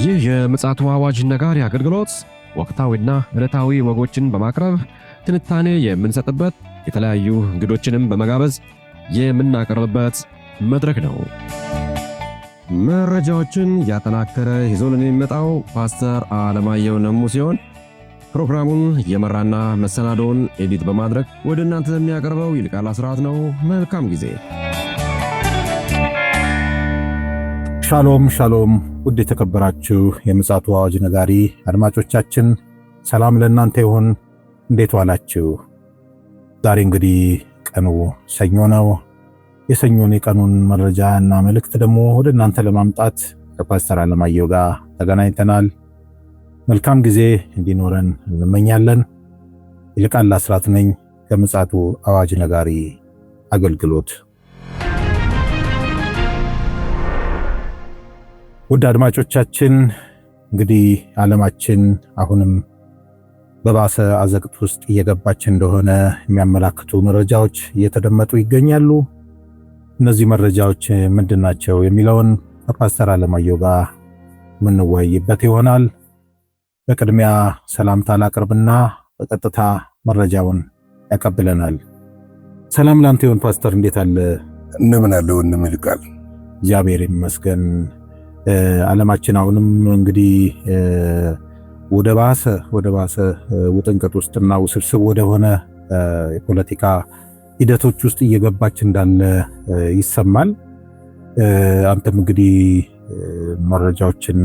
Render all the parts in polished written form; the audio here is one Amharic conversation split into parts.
ይህ የምፅዓቱ አዋጅ ነጋሪ አገልግሎት ወቅታዊና ዕለታዊ ወጎችን በማቅረብ ትንታኔ የምንሰጥበት የተለያዩ እንግዶችንም በመጋበዝ የምናቀርብበት መድረክ ነው። መረጃዎችን ያጠናከረ ይዞልን የሚመጣው ፓስተር አለማየሁ ነሙ ሲሆን ፕሮግራሙን የመራና መሰናዶውን ኤዲት በማድረግ ወደ እናንተ የሚያቀርበው ይልቃል አስራት ነው። መልካም ጊዜ። ሻሎም ሻሎም። ውድ የተከበራችሁ የምፅዓቱ አዋጅ ነጋሪ አድማጮቻችን ሰላም ለእናንተ ይሁን። እንዴት ዋላችሁ? ዛሬ እንግዲህ ቀኑ ሰኞ ነው። የሰኞን የቀኑን መረጃ እና መልእክት ደግሞ ወደ እናንተ ለማምጣት ከፓስተር አለማየሁ ጋር ተገናኝተናል። መልካም ጊዜ እንዲኖረን እንመኛለን። ይልቃል አስራት ነኝ ከምፅዓቱ አዋጅ ነጋሪ አገልግሎት። ውድ አድማጮቻችን እንግዲህ ዓለማችን አሁንም በባሰ አዘቅት ውስጥ እየገባች እንደሆነ የሚያመላክቱ መረጃዎች እየተደመጡ ይገኛሉ። እነዚህ መረጃዎች ምንድናቸው የሚለውን ከፓስተር አለማየሁ ጋር የምንወያይበት ይሆናል። በቅድሚያ ሰላምታ ላቅርብና በቀጥታ መረጃውን ያቀብለናል። ሰላም ላንተ ይሁን ፓስተር፣ እንዴት አለ? እንደምን አለ ወንድም ይልቃል? እግዚአብሔር ይመስገን። ዓለማችን አሁንም እንግዲህ ወደ ባሰ ውጥንቅጥ ውስጥና ውስብስብ ወደሆነ የፖለቲካ ሂደቶች ውስጥ እየገባች እንዳለ ይሰማል። አንተም እንግዲህ መረጃዎችን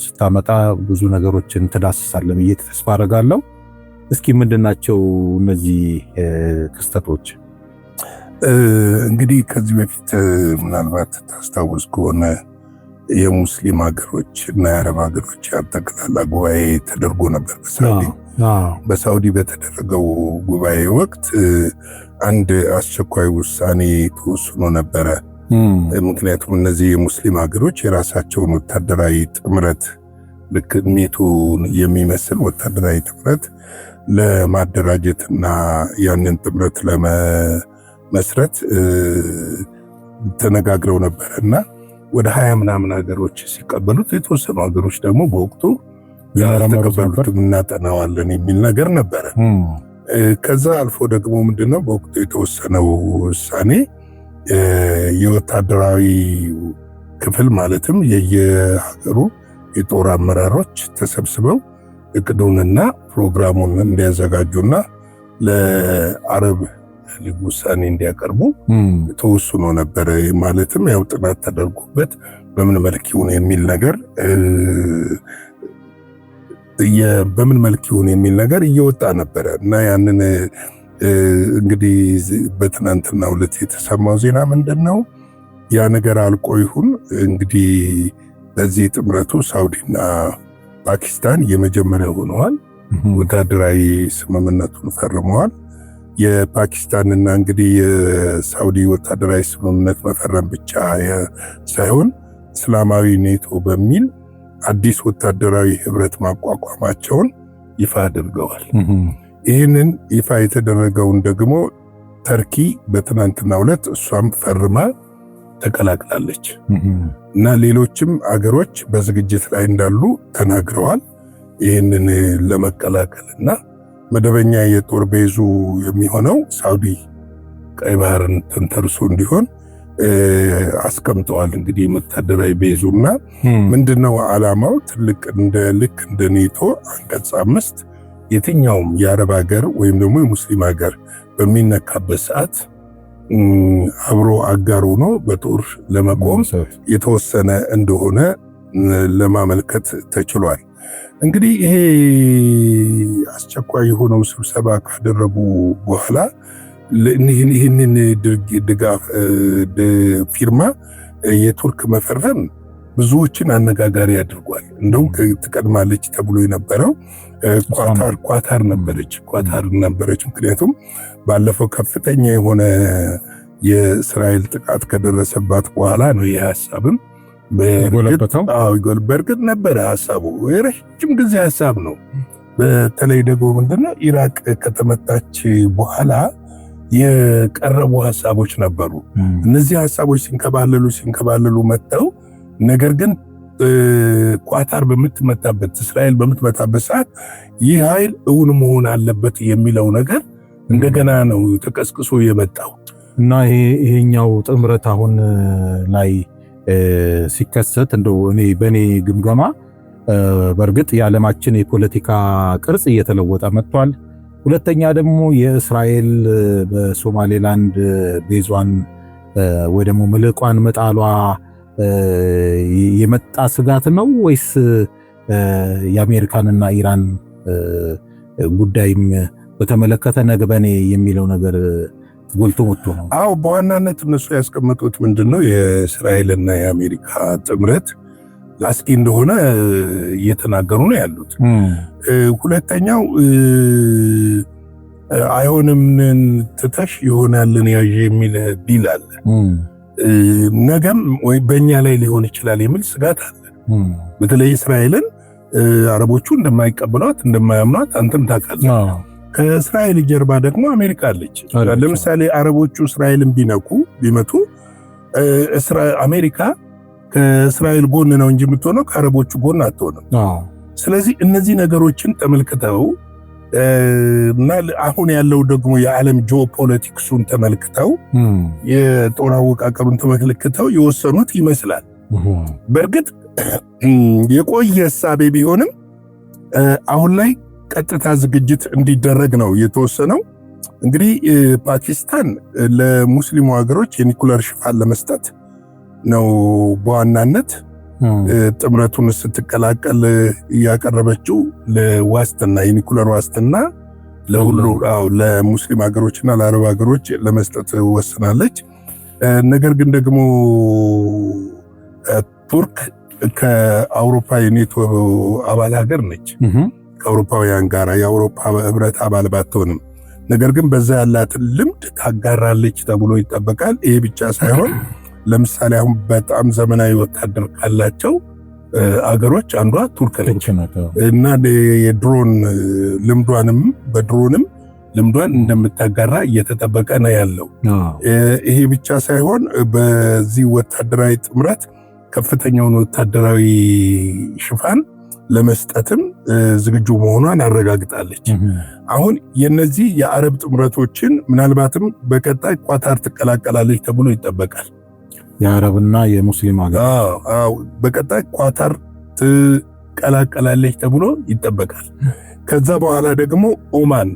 ስታመጣ ብዙ ነገሮችን ትዳስሳለህ ብዬ ተስፋ አደርጋለሁ። እስኪ ምንድናቸው እነዚህ ክስተቶች? እንግዲህ ከዚህ በፊት ምናልባት ታስታውስ ከሆነ የሙስሊም ሀገሮች እና የአረብ ሀገሮች ያጠቃላላ ጉባኤ ተደርጎ ነበር በሳውዲ በተደረገው ጉባኤ ወቅት አንድ አስቸኳይ ውሳኔ ተወስኖ ነበረ። ምክንያቱም እነዚህ የሙስሊም ሀገሮች የራሳቸውን ወታደራዊ ጥምረት ልክ ኔቶን የሚመስል ወታደራዊ ጥምረት ለማደራጀትና ያንን ጥምረት ለመመስረት ተነጋግረው ነበረና ወደ 20 ምናምን ሀገሮች ሲቀበሉት የተወሰኑ ሀገሮች ደግሞ በወቅቱ ያልተቀበሉት እናጠናዋለን የሚል ነገር ነበረ። ከዛ አልፎ ደግሞ ምንድነው በወቅቱ የተወሰነው ውሳኔ የወታደራዊ ክፍል ማለትም የየሀገሩ የጦር አመራሮች ተሰብስበው እቅዱንና ፕሮግራሙን እንዲያዘጋጁና ለአረብ ሊግ ውሳኔ እንዲያቀርቡ ተወስኖ ነበር። ማለትም ያው ጥናት ተደርጎበት በምን መልክ ይሁን የሚል ነገር እየወጣ ነበረ እና ያንን እንግዲህ በትናንትናው ዕለት የተሰማው ዜና ምንድነው? ያ ነገር አልቆ ይሁን እንግዲህ በዚህ ጥምረቱ ሳውዲና ፓኪስታን የመጀመሪያው ሆነዋል። ወታደራዊ ስምምነቱን ፈርመዋል። የፓኪስታንና እንግዲህ የሳውዲ ወታደራዊ ስምምነት መፈረም ብቻ ሳይሆን እስላማዊ ኔቶ በሚል አዲስ ወታደራዊ ህብረት ማቋቋማቸውን ይፋ አድርገዋል። ይህንን ይፋ የተደረገውን ደግሞ ተርኪ በትናንትናው ዕለት እሷም ፈርማ ተቀላቅላለች እና ሌሎችም አገሮች በዝግጅት ላይ እንዳሉ ተናግረዋል። ይህንን ለመቀላቀልና መደበኛ የጦር ቤዙ የሚሆነው ሳውዲ ቀይ ባህርን ተንተርሶ እንዲሆን አስቀምጠዋል። እንግዲህ ወታደራዊ ቤዙና ምንድነው ዓላማው? ልክ እንደ ኔቶ አንቀጽ 5 የትኛውም የአረብ ሀገር ወይም ደግሞ የሙስሊም ሀገር በሚነካበት ሰዓት አብሮ አጋር ሆኖ በጦር ለመቆም የተወሰነ እንደሆነ ለማመልከት ተችሏል። እንግዲህ ይሄ አስቸኳይ የሆነው ስብሰባ ካደረጉ በኋላ ይህንን ድጋፍ ፊርማ የቱርክ መፈረም ብዙዎችን አነጋጋሪ አድርጓል። እንደውም ትቀድማለች ተብሎ የነበረው ኳታር ነበረች። ምክንያቱም ባለፈው ከፍተኛ የሆነ የእስራኤል ጥቃት ከደረሰባት በኋላ ነው ይህ ሐሳብም በእርግጥ ነበረ ሐሳቡ የረጅም ጊዜ ሐሳብ ነው። በተለይ ደግሞ ምንድነው ኢራቅ ከተመታች በኋላ የቀረቡ ሐሳቦች ነበሩ። እነዚህ ሐሳቦች ሲንከባለሉ መጥተው ነገር ግን ኳታር በምትመታበት እስራኤል በምትመታበት ሰዓት ይህ ኃይል እውን መሆን አለበት የሚለው ነገር እንደገና ነው ተቀስቅሶ የመጣው እና ይሄኛው ጥምረት አሁን ላይ ሲከሰት እንደው በኔ ግምገማ በእርግጥ የዓለማችን የፖለቲካ ቅርጽ እየተለወጠ መጥቷል። ሁለተኛ ደግሞ የእስራኤል በሶማሌላንድ ቤዟን ወይ ደግሞ ምልቋን መጣሏ የመጣ ስጋት ነው ወይስ የአሜሪካንና ኢራን ጉዳይም በተመለከተ ነገ በኔ የሚለው ነገር ጎልቶ ወጥቶ ነው? አዎ በዋናነት እነሱ ያስቀመጡት ምንድነው የእስራኤልና የአሜሪካ ጥምረት አስጊ እንደሆነ እየተናገሩ ነው ያሉት። ሁለተኛው አይሆንም ትተሽ ይሆናልን ያዥ የሚል ቢል አለ። ነገም ወይ በእኛ ላይ ሊሆን ይችላል የሚል ስጋት አለ። በተለይ እስራኤልን አረቦቹ እንደማይቀበሏት እንደማያምኗት አንተም ታውቃለህ። ከእስራኤል ጀርባ ደግሞ አሜሪካ አለች። ለምሳሌ አረቦቹ እስራኤልን ቢመቱ አሜሪካ ከእስራኤል ጎን ነው እንጂ የምትሆነው ከአረቦቹ ጎን አትሆንም። ስለዚህ እነዚህ ነገሮችን ተመልክተው እና አሁን ያለው ደግሞ የዓለም ጂኦፖለቲክሱን ተመልክተው የጦር አወቃቀሩን ተመልክተው የወሰኑት ይመስላል። በእርግጥ የቆየ እሳቤ ቢሆንም አሁን ላይ ቀጥታ ዝግጅት እንዲደረግ ነው የተወሰነው። እንግዲህ ፓኪስታን ለሙስሊሙ ሀገሮች የኒኩለር ሽፋን ለመስጠት ነው በዋናነት ጥምረቱን ስትቀላቀል ያቀረበችው ለዋስትና የኒኩለር ዋስትና ለሁሉ ለሙስሊም ሀገሮችና ለአረብ ሀገሮች ለመስጠት ወስናለች። ነገር ግን ደግሞ ቱርክ ከአውሮፓ የኔቶ አባል ሀገር ነች። ከአውሮፓውያን ጋር የአውሮፓ ህብረት አባል ባትሆንም ነገር ግን በዛ ያላትን ልምድ ታጋራለች ተብሎ ይጠበቃል። ይሄ ብቻ ሳይሆን ለምሳሌ አሁን በጣም ዘመናዊ ወታደር ካላቸው አገሮች አንዷ ቱርክ ነች እና የድሮን ልምዷንም በድሮንም ልምዷን እንደምታጋራ እየተጠበቀ ነው ያለው። ይሄ ብቻ ሳይሆን በዚህ ወታደራዊ ጥምረት ከፍተኛውን ወታደራዊ ሽፋን ለመስጠትም ዝግጁ መሆኗን አረጋግጣለች። አሁን የነዚህ የአረብ ጥምረቶችን ምናልባትም በቀጣይ ኳታር ትቀላቀላለች ተብሎ ይጠበቃል። የአረብና የሙስሊም ሀገር በቀጣይ ኳታር ትቀላቀላለች ተብሎ ይጠበቃል። ከዛ በኋላ ደግሞ ኦማን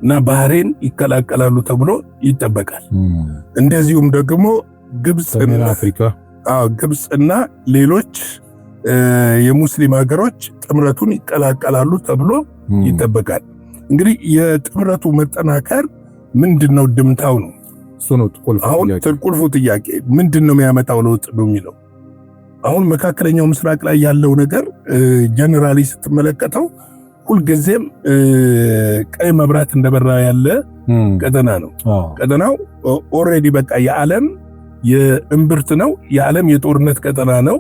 እና ባህሬን ይቀላቀላሉ ተብሎ ይጠበቃል። እንደዚሁም ደግሞ ግብፅና ሌሎች የሙስሊም ሀገሮች ጥምረቱን ይቀላቀላሉ ተብሎ ይጠበቃል። እንግዲህ የጥምረቱ መጠናከር ምንድነው ድምታው ነው? አሁን ቁልፉ ጥያቄ ምንድነው የሚያመጣው ለውጥ ነው የሚለው። አሁን መካከለኛው ምስራቅ ላይ ያለው ነገር ጀነራሊ ስትመለከተው ሁልጊዜም ቀይ መብራት እንደበራ ያለ ቀጠና ነው። ቀጠናው ኦሬዲ በቃ የዓለም የእምብርት ነው። የዓለም የጦርነት ቀጠና ነው።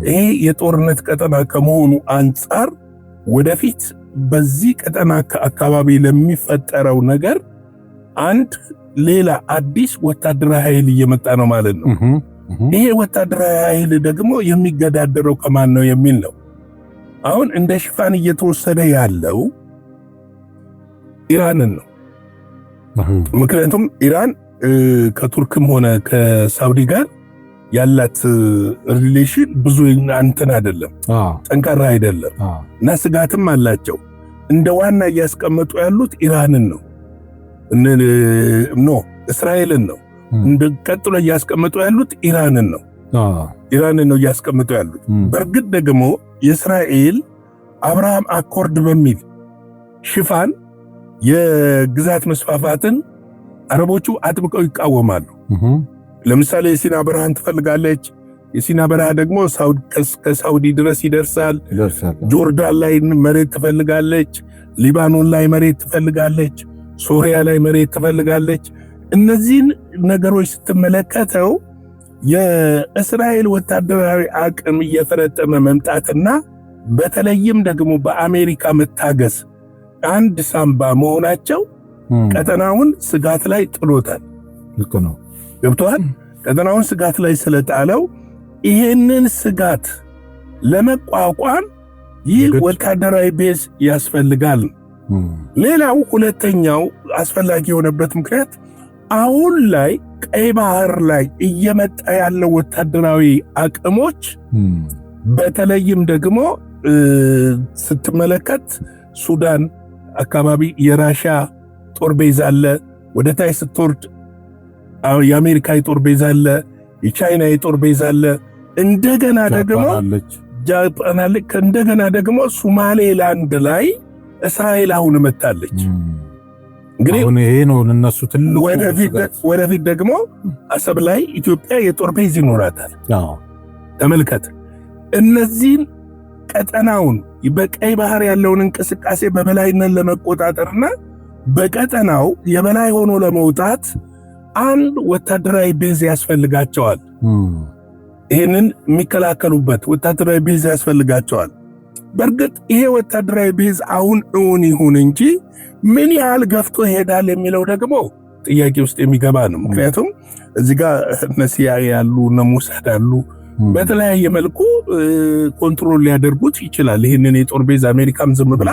ይሄ የጦርነት ቀጠና ከመሆኑ አንጻር ወደፊት በዚህ ቀጠና አካባቢ ለሚፈጠረው ነገር አንድ ሌላ አዲስ ወታደራዊ ኃይል እየመጣ ነው ማለት ነው። ይሄ ወታደራዊ ኃይል ደግሞ የሚገዳደረው ከማን ነው የሚል ነው። አሁን እንደ ሽፋን እየተወሰደ ያለው ኢራንን ነው። ምክንያቱም ኢራን ከቱርክም ሆነ ከሳውዲ ጋር ያላት ሪሌሽን ብዙ እንትን አይደለም፣ ጠንካራ አይደለም እና ስጋትም አላቸው። እንደ ዋና እያስቀመጡ ያሉት ኢራንን ነው እስራኤልን ነው። እንደ ቀጥሎ እያስቀመጡ ያሉት ኢራንን ነው እያስቀመጡ ያሉት። በእርግጥ ደግሞ የእስራኤል አብርሃም አኮርድ በሚል ሽፋን የግዛት መስፋፋትን አረቦቹ አጥብቀው ይቃወማሉ። ለምሳሌ የሲና በረሃን ትፈልጋለች። የሲና በረሃ ደግሞ ከሳውዲ ድረስ ይደርሳል። ጆርዳን ላይ መሬት ትፈልጋለች። ሊባኖን ላይ መሬት ትፈልጋለች። ሶሪያ ላይ መሬት ትፈልጋለች። እነዚህን ነገሮች ስትመለከተው የእስራኤል ወታደራዊ አቅም እየፈረጠመ መምጣትና በተለይም ደግሞ በአሜሪካ መታገስ አንድ ሳምባ መሆናቸው ቀጠናውን ስጋት ላይ ጥሎታል። ልክ ነው። ገብቶሃል? ቀጠናውን ስጋት ላይ ስለጣለው ይሄንን ስጋት ለመቋቋም ይህ ወታደራዊ ቤዝ ያስፈልጋል። ሌላው ሁለተኛው አስፈላጊ የሆነበት ምክንያት አሁን ላይ ቀይ ባህር ላይ እየመጣ ያለው ወታደራዊ አቅሞች በተለይም ደግሞ ስትመለከት ሱዳን አካባቢ የራሽያ ጦር ቤዝ አለ። ወደ ታች ስትወርድ የአሜሪካ የጦር ቤዝ አለ፣ የቻይና የጦር ቤዝ አለ። እንደገና ደግሞ ጃፓን አለች። እንደገና ደግሞ ሶማሌላንድ ላይ እስራኤል አሁን መጣለች። እንግዲህ አሁን ይሄ ነው እነሱ ትልቁ ወደፊት ደግሞ አሰብ ላይ ኢትዮጵያ የጦር ቤዝ ይኖራታል። ተመልከት እነዚህን ቀጠናውን በቀይ ባህር ያለውን እንቅስቃሴ በበላይነት ለመቆጣጠርና በቀጠናው የበላይ ሆኖ ለመውጣት አንድ ወታደራዊ ቤዝ ያስፈልጋቸዋል። ይህንን የሚከላከሉበት ወታደራዊ ቤዝ ያስፈልጋቸዋል። በእርግጥ ይሄ ወታደራዊ ቤዝ አሁን እውን ይሁን እንጂ ምን ያህል ገፍቶ ይሄዳል የሚለው ደግሞ ጥያቄ ውስጥ የሚገባ ነው። ምክንያቱም እዚህ ጋር እነ ሲአይኤ ያሉ እነ ሞሳድ አሉ። በተለያየ መልኩ ኮንትሮል ሊያደርጉት ይችላል። ይህንን የጦር ቤዝ አሜሪካም ዝም ብላ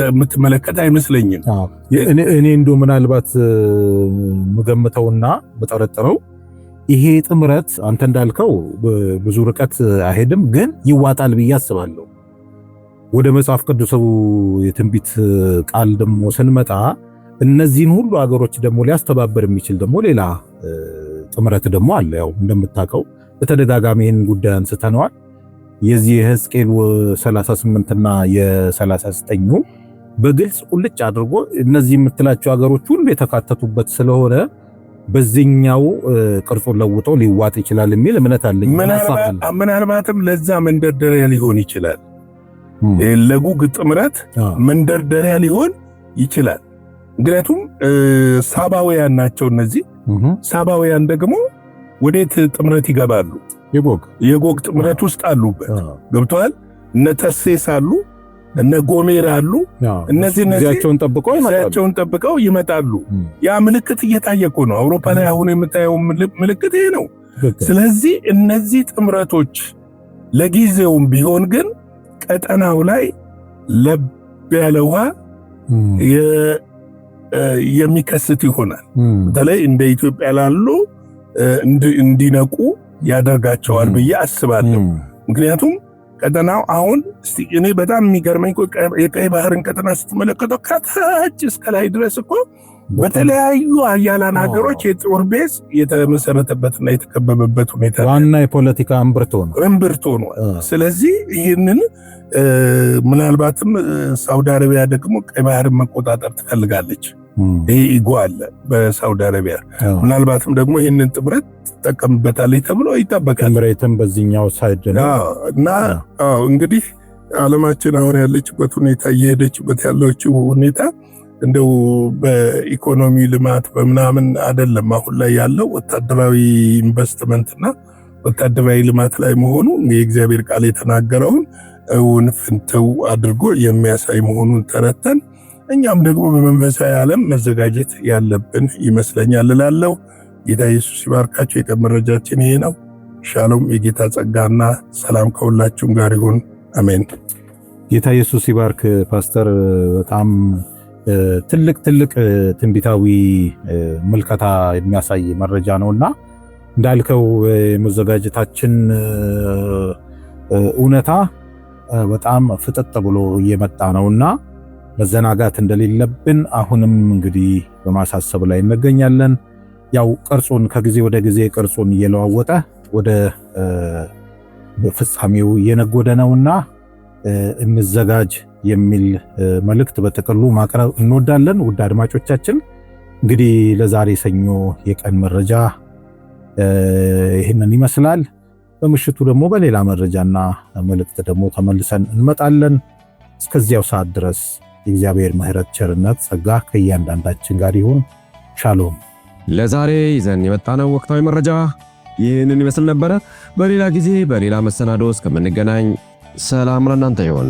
የምትመለከት አይመስለኝም። እኔ እንደው ምናልባት ምገምተውና በጠረጠረው ይሄ ጥምረት አንተ እንዳልከው ብዙ ርቀት አይሄድም፣ ግን ይዋጣል ብዬ አስባለሁ። ወደ መጽሐፍ ቅዱስ የትንቢት ቃል ደግሞ ስንመጣ እነዚህን ሁሉ አገሮች ደግሞ ሊያስተባበር የሚችል ደግሞ ሌላ ጥምረት ደግሞ አለ። ያው እንደምታውቀው በተደጋጋሚ ይህን ጉዳይ አንስተነዋል። የዚህ የሕዝቅኤል 38 እና የ39 በግልጽ ቁልጭ አድርጎ እነዚህ የምትላቸው አገሮች ሁሉ የተካተቱበት ስለሆነ በዚህኛው ቅርጹን ለውጦ ሊዋጥ ይችላል የሚል እምነት አለኝ። ምናልባትም ለዛ መንደርደሪያ ሊሆን ይችላል። ለጉግ ጥምረት መንደርደሪያ ሊሆን ይችላል። ምክንያቱም ሳባውያን ናቸው እነዚህ። ሳባውያን ደግሞ ወዴት ጥምረት ይገባሉ? የጎግ ጥምረት ውስጥ አሉበት። ገብተዋል። እነ ተርሴስ አሉ፣ እነ ጎሜር አሉ። እነዚህ ጊዜያቸውን ጠብቀው ይመጣሉ። ያ ምልክት እየታየቁ ነው። አውሮፓ ላይ አሁን የምታየው ምልክት ይሄ ነው። ስለዚህ እነዚህ ጥምረቶች ለጊዜውም ቢሆን ግን ቀጠናው ላይ ለብ ያለ ውሃ የሚከስት ይሆናል። በተለይ እንደ ኢትዮጵያ ላሉ እንዲነቁ ያደርጋቸዋል ብዬ አስባለሁ። ምክንያቱም ቀጠናው አሁን እኔ በጣም የሚገርመኝ የቀይ ባህርን ቀጠና ስትመለከተው ከታች እስከ ላይ ድረስ እኮ በተለያዩ አያላን ሀገሮች የጦር ቤዝ የተመሰረተበትና የተከበበበት ሁኔታ ዋና የፖለቲካ እምብርት ሆኗል። ስለዚህ ይህንን ምናልባትም ሳውዲ አረቢያ ደግሞ ቀይ ባህርን መቆጣጠር ትፈልጋለች። ይህ ኢጎ አለ በሳውዲ አረቢያ። ምናልባትም ደግሞ ይህንን ጥምረት ትጠቀምበታለች ተብሎ ይጠበቃል። ምሬትም በዚህኛው ሳይድ እና እንግዲህ ዓለማችን አሁን ያለችበት ሁኔታ እየሄደችበት ያለችው ሁኔታ እንደው በኢኮኖሚ ልማት በምናምን አይደለም። አሁን ላይ ያለው ወታደራዊ ኢንቨስትመንትና ወታደራዊ ልማት ላይ መሆኑ የእግዚአብሔር ቃል የተናገረውን እውን ፍንትው አድርጎ የሚያሳይ መሆኑን ተረተን እኛም ደግሞ በመንፈሳዊ ዓለም መዘጋጀት ያለብን ይመስለኛል እላለሁ። ጌታ ኢየሱስ ይባርካችሁ። የቀን መረጃችን ይሄ ነው። ሻሎም። የጌታ ጸጋና ሰላም ከሁላችሁም ጋር ይሁን። አሜን። ጌታ ኢየሱስ ይባርክ። ፓስተር በጣም ትልቅ ትንቢታዊ ምልከታ የሚያሳይ መረጃ ነውና እንዳልከው መዘጋጀታችን እውነታ በጣም ፍጥጥ ብሎ እየመጣ ነውና መዘናጋት እንደሌለብን አሁንም እንግዲህ በማሳሰብ ላይ እንገኛለን። ያው ቅርጹን ከጊዜ ወደ ጊዜ ቅርጹን እየለዋወጠ ወደ ፍጻሜው እየነጎደ ነውና እንዘጋጅ የሚል መልእክት በጥቅሉ ማቅረብ እንወዳለን። ውድ አድማጮቻችን እንግዲህ ለዛሬ ሰኞ የቀን መረጃ ይህንን ይመስላል። በምሽቱ ደግሞ በሌላ መረጃና መልእክት ደግሞ ተመልሰን እንመጣለን። እስከዚያው ሰዓት ድረስ የእግዚአብሔር ምሕረት፣ ቸርነት፣ ጸጋ ከእያንዳንዳችን ጋር ይሁን። ሻሎም። ለዛሬ ይዘን የመጣነው ወቅታዊ መረጃ ይህንን ይመስል ነበረ። በሌላ ጊዜ በሌላ መሰናዶ እስከምንገናኝ ሰላም ለእናንተ ይሁን።